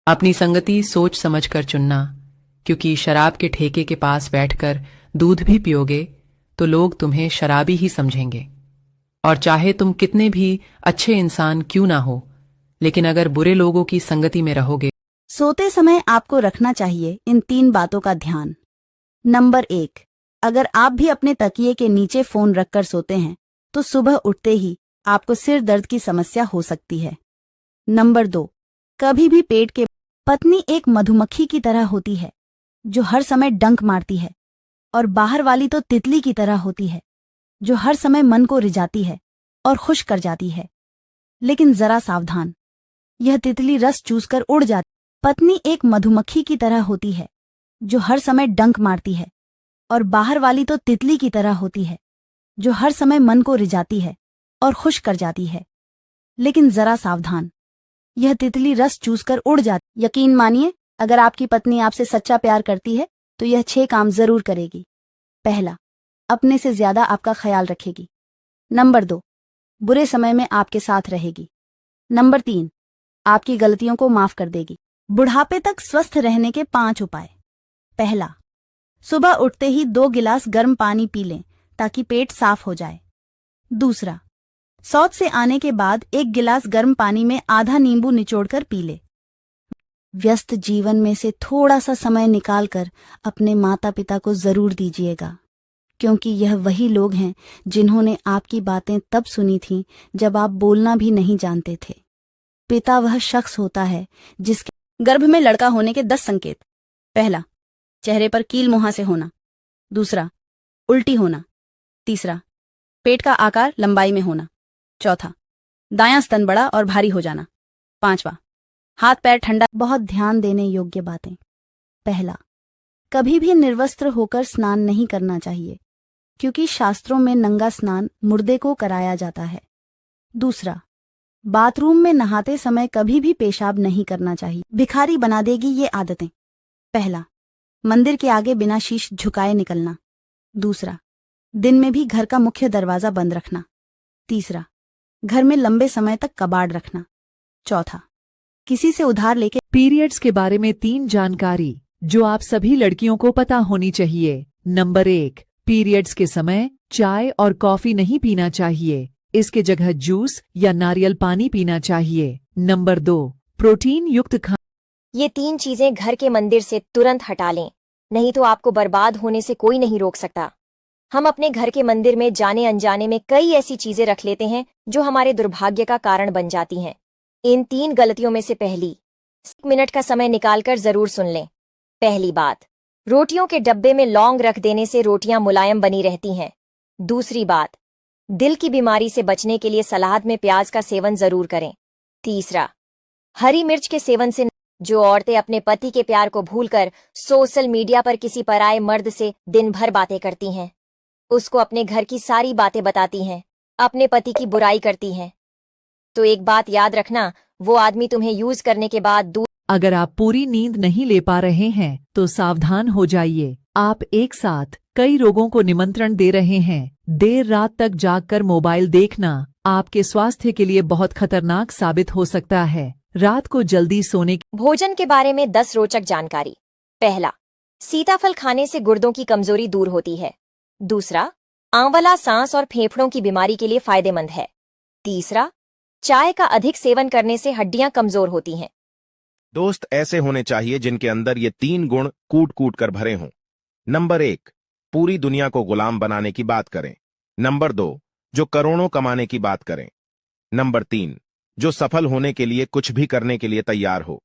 अपनी संगति सोच समझकर चुनना, क्योंकि शराब के ठेके के पास बैठकर दूध भी पियोगे तो लोग तुम्हें शराबी ही समझेंगे। और चाहे तुम कितने भी अच्छे इंसान क्यों ना हो, लेकिन अगर बुरे लोगों की संगति में रहोगे। सोते समय आपको रखना चाहिए इन 3 बातों का ध्यान। नंबर 1, अगर आप भी अपने तकिए के नीचे फोन रखकर सोते हैं तो सुबह उठते ही आपको सिर दर्द की समस्या हो सकती है। नंबर 2, कभी भी पेट के पत्नी एक मधुमक्खी की तरह होती है जो हर समय डंक मारती है, और बाहर वाली तो तितली की तरह होती है जो हर समय मन को रिझाती है और खुश कर जाती है। लेकिन जरा सावधान, यह तितली रस चूसकर उड़ जाती। पत्नी एक मधुमक्खी की तरह होती है जो हर समय डंक मारती है, और बाहर वाली तो तितली की तरह होती है जो हर समय मन को रिझाती है और खुश कर जाती है। लेकिन जरा सावधान, यह तितली रस चूसकर उड़ जाती। यकीन मानिए, अगर आपकी पत्नी आपसे सच्चा प्यार करती है तो यह 6 काम जरूर करेगी। पहला, अपने से ज्यादा आपका ख्याल रखेगी। नंबर 2, बुरे समय में आपके साथ रहेगी। नंबर 3, आपकी गलतियों को माफ कर देगी। बुढ़ापे तक स्वस्थ रहने के 5 उपाय। पहला, सुबह उठते ही 2 गिलास गर्म पानी पी लें ताकि पेट साफ हो जाए। दूसरा, शौच से आने के बाद 1 गिलास गर्म पानी में आधा नींबू निचोड़कर पी ले। व्यस्त जीवन में से थोड़ा सा समय निकालकर अपने माता पिता को जरूर दीजिएगा, क्योंकि यह वही लोग हैं जिन्होंने आपकी बातें तब सुनी थीं जब आप बोलना भी नहीं जानते थे। पिता वह शख्स होता है जिसके गर्भ में लड़का होने के 10 संकेत। पहला, चेहरे पर कील मुहासे होना। दूसरा, उल्टी होना। तीसरा, पेट का आकार लंबाई में होना। चौथा, दायां स्तन बड़ा और भारी हो जाना। 5वां, हाथ पैर ठंडा। बहुत ध्यान देने योग्य बातें। पहला, कभी भी निर्वस्त्र होकर स्नान नहीं करना चाहिए, क्योंकि शास्त्रों में नंगा स्नान मुर्दे को कराया जाता है। दूसरा, बाथरूम में नहाते समय कभी भी पेशाब नहीं करना चाहिए, भिखारी बना देगी ये आदतें। पहला, मंदिर के आगे बिना शीश झुकाए निकलना। दूसरा, दिन में भी घर का मुख्य दरवाजा बंद रखना। तीसरा, घर में लंबे समय तक कबाड़ रखना। चौथा, किसी से उधार लेके। पीरियड्स के बारे में 3 जानकारी जो आप सभी लड़कियों को पता होनी चाहिए। नंबर 1, पीरियड्स के समय चाय और कॉफी नहीं पीना चाहिए, इसके जगह जूस या नारियल पानी पीना चाहिए। नंबर 2, प्रोटीन युक्त ये 3 चीजें घर के मंदिर से तुरंत हटा लें, नहीं तो आपको बर्बाद होने से कोई नहीं रोक सकता। हम अपने घर के मंदिर में जाने अनजाने में कई ऐसी चीजें रख लेते हैं जो हमारे दुर्भाग्य का कारण बन जाती हैं। इन 3 गलतियों में से पहली, 1 मिनट का समय निकालकर जरूर सुन लें। पहली बात, रोटियों के डब्बे में लौंग रख देने से रोटियां मुलायम बनी रहती हैं। दूसरी बात, दिल की बीमारी से बचने के लिए सलाद में प्याज का सेवन जरूर करें। तीसरा, हरी मिर्च के सेवन से। जो औरतें अपने पति के प्यार को भूलकर सोशल मीडिया पर किसी पराये मर्द से दिन भर बातें करती हैं, उसको अपने घर की सारी बातें बताती हैं, अपने पति की बुराई करती हैं, तो एक बात याद रखना, वो आदमी तुम्हें यूज करने के बाद दूर। अगर आप पूरी नींद नहीं ले पा रहे हैं तो सावधान हो जाइए। आप एक साथ कई रोगों को निमंत्रण दे रहे हैं। देर रात तक जागकर मोबाइल देखना आपके स्वास्थ्य के लिए बहुत खतरनाक साबित हो सकता है। रात को जल्दी सोने। भोजन के बारे में 10 रोचक जानकारी। पहला, सीताफल खाने से गुर्दों की कमजोरी दूर होती है। दूसरा, आंवला सांस और फेफड़ों की बीमारी के लिए फायदेमंद है। तीसरा, चाय का अधिक सेवन करने से हड्डियां कमजोर होती हैं। दोस्त ऐसे होने चाहिए जिनके अंदर ये 3 गुण कूट कूट कर भरे हों। नंबर 1, पूरी दुनिया को गुलाम बनाने की बात करें। नंबर 2, जो करोड़ों कमाने की बात करें। नंबर 3, जो सफल होने के लिए कुछ भी करने के लिए तैयार हो।